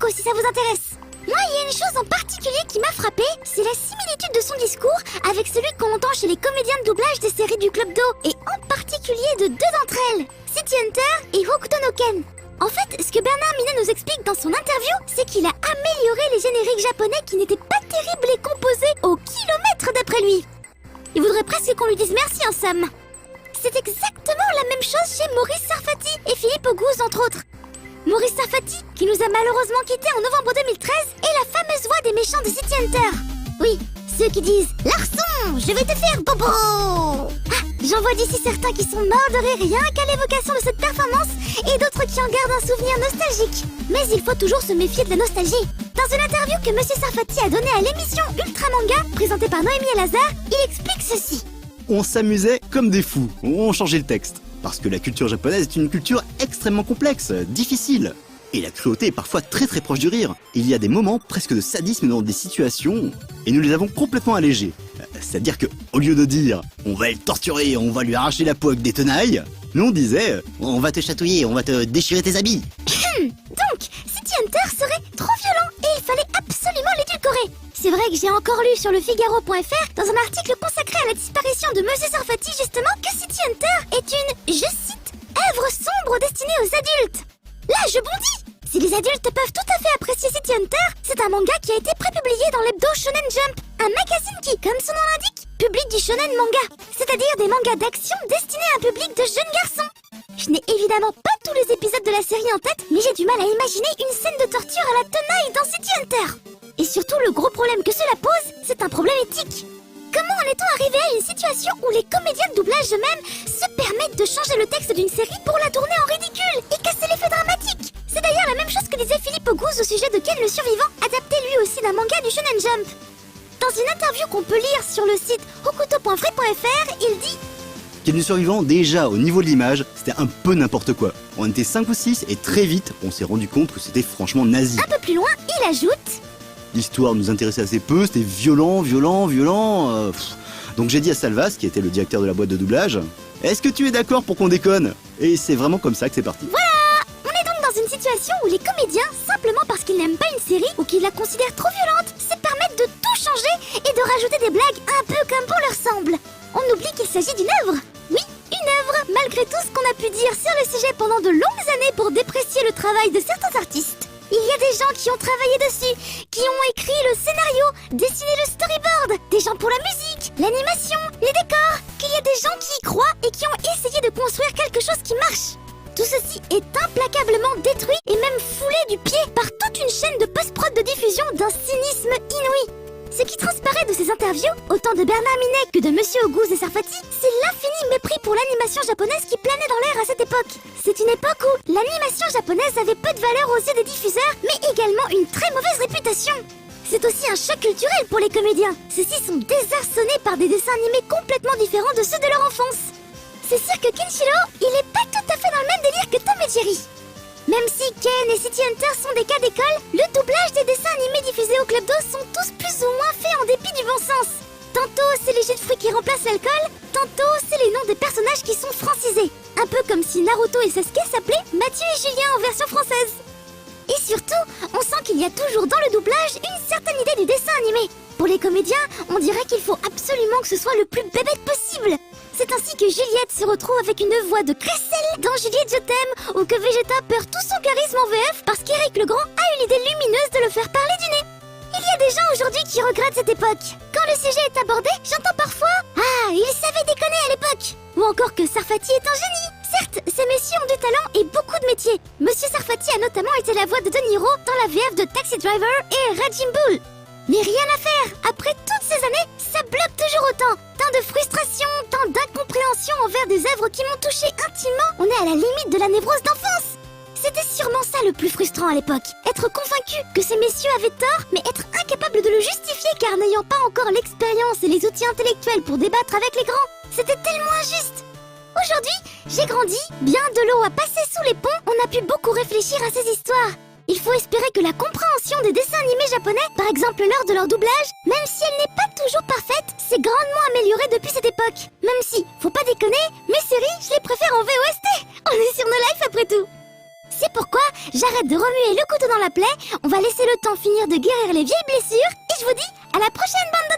Kuroko si ça vous intéresse. Moi, il y a une chose en particulier qui m'a frappée, c'est la similitude de son discours avec celui qu'on entend chez les comédiens de doublage des séries du Club Do, et en particulier de deux d'entre elles, City Hunter et Hokuto no Ken. En fait, ce que Bernard Minet nous explique dans son interview, c'est qu'il a amélioré les génériques japonais qui n'étaient pas terribles et composés au kilomètre d'après lui. Il voudrait presque qu'on lui dise merci en somme. C'est exactement la même chose chez Maurice Sarfati et Philippe Auguste entre autres. Maurice Sarfati, qui nous a malheureusement quittés en novembre 2013, est la fameuse voix des méchants de City Hunter. Oui, ceux qui disent « Larson, je vais te faire bobo !» Ah, j'en vois d'ici certains qui sont morts de rire rien qu'à l'évocation de cette performance et d'autres qui en gardent un souvenir nostalgique. Mais il faut toujours se méfier de la nostalgie. Dans une interview que Monsieur Sarfati a donnée à l'émission Ultra Manga, présentée par Noémie El Hazard, il explique ceci. On s'amusait comme des fous, on changeait le texte. Parce que la culture japonaise est une culture extrêmement complexe, difficile. Et la cruauté est parfois très proche du rire. Il y a des moments presque de sadisme dans des situations, et nous les avons complètement allégés. C'est-à-dire que, au lieu de dire « on va le torturer, on va lui arracher la peau avec des tenailles », nous on disait « on va te chatouiller, on va te déchirer tes habits ». Donc, City Hunter serait trop violent et il fallait absolument l'édulcorer. C'est vrai que j'ai encore lu sur le Figaro.fr, dans un article consacré à la disparition de Monsieur Sarfati justement, que City Hunter est une, je cite, œuvre sombre destinée aux adultes. Là, je bondis. Si les adultes peuvent tout à fait apprécier City Hunter, c'est un manga qui a été prépublié dans l'hebdo Shonen Jump, un magazine qui, comme son nom l'indique, publie du shonen manga, c'est-à-dire des mangas d'action destinés à un public de jeunes garçons. Je n'ai évidemment pas tous les épisodes de la série en tête, mais j'ai du mal à imaginer une scène de torture à la tenaille dans City Hunter. Et surtout, le gros problème que cela pose, c'est un problème éthique. Comment en est-on arrivé à une situation où les comédiens de doublage eux-mêmes se permettent de changer le texte d'une série pour la tourner en ridicule et casser l'effet dramatique? C'est d'ailleurs la même chose que disait Philippe Auguste au sujet de Ken le Survivant, adapté lui aussi d'un manga du Shonen Jump. Dans une interview qu'on peut lire sur le site hokuto.free.fr, il dit Ken le Survivant, déjà au niveau de l'image, c'était un peu n'importe quoi. On était 5 ou 6 et très vite, on s'est rendu compte que c'était franchement nazi. Un peu plus loin, il ajoute L'histoire nous intéressait assez peu, c'était violent. Donc j'ai dit à Salvas, qui était le directeur de la boîte de doublage, « Est-ce que tu es d'accord pour qu'on déconne ?» Et c'est vraiment comme ça que c'est parti. Voilà! On est donc dans une situation où les comédiens, simplement parce qu'ils n'aiment pas une série ou qu'ils la considèrent trop violente, se permettent de tout changer et de rajouter des blagues un peu comme bon leur semble. On oublie qu'il s'agit d'une œuvre. Oui, une œuvre, malgré tout ce qu'on a pu dire sur le sujet pendant de longues années pour déprécier le travail de certains artistes. Il y a des gens qui ont travaillé dessus, qui ont écrit le scénario, dessiné le storyboard, des gens pour la musique, l'animation, les décors, qu'il y a des gens qui y croient et qui ont essayé de construire quelque chose qui marche. Tout ceci est implacablement détruit et même foulé du pied par toute une chaîne de post-prod de diffusion d'un cynisme inouï. Ce qui transparaît de ces interviews, autant de Bernard Minet que de Monsieur Auguste et Sarfati, c'est l'infini mépris pour l'animation japonaise qui planait dans l'air à cette époque. C'est une époque où l'animation japonaise avait peu de valeur aux yeux des diffuseurs, mais également une très mauvaise réputation. C'est aussi un choc culturel pour les comédiens. Ceux-ci sont désarçonnés par des dessins animés complètement différents de ceux de leur enfance. C'est sûr que Kenshiro, il est pas tout à fait dans le même délire que Tom et Jerry. Même si Ken et City Hunter sont des cas d'école, le doublage des dessins animés diffusés au Club Do sont tous plus ou moins faits en dépit du bon sens. Tantôt c'est les jus de fruits qui remplacent l'alcool, tantôt c'est les noms des personnages qui sont francisés. Un peu comme si Naruto et Sasuke s'appelaient Mathieu et Julien en version française. Et surtout, on sent qu'il y a toujours dans le doublage une certaine idée du dessin animé. Pour les comédiens, on dirait qu'il faut absolument que ce soit le plus bébête possible. C'est ainsi que Juliette se retrouve avec une voix de Cressel dans Juliette je t'aime, ou que Vegeta perd tout son charisme en VF parce qu'Éric Legrand a eu l'idée lumineuse de le faire parler du nez. Il y a des gens aujourd'hui qui regrettent cette époque. Quand le sujet est abordé, j'entends parfois « Ah, il savait déconner à l'époque !» Ou encore que Sarfati est un génie. Certes, ces messieurs ont du talent et beaucoup de métiers. Monsieur Sarfati a notamment été la voix de De Niro dans la VF de Taxi Driver et Raging Bull. Mais rien à faire, après toutes ces années, ça bloque toujours autant. Tant de frustration, tant d'incompréhension envers des œuvres qui m'ont touché intimement, on est à la limite de la névrose d'enfance. C'était sûrement ça le plus frustrant à l'époque. Être convaincu que ces messieurs avaient tort, mais être incapable de le justifier car n'ayant pas encore l'expérience et les outils intellectuels pour débattre avec les grands. C'était tellement injuste. Aujourd'hui, j'ai grandi, bien de l'eau a passé sous les ponts, on a pu beaucoup réfléchir à ces histoires. Il faut espérer que la compréhension des dessins animés japonais, par exemple lors de leur doublage, même si elle n'est pas toujours parfaite, s'est grandement améliorée depuis cette époque. Même si, faut pas déconner, mes séries, je les préfère en VOST. On est sur No Life après tout. C'est pourquoi j'arrête de remuer le couteau dans la plaie, on va laisser le temps finir de guérir les vieilles blessures, et je vous dis à la prochaine bande de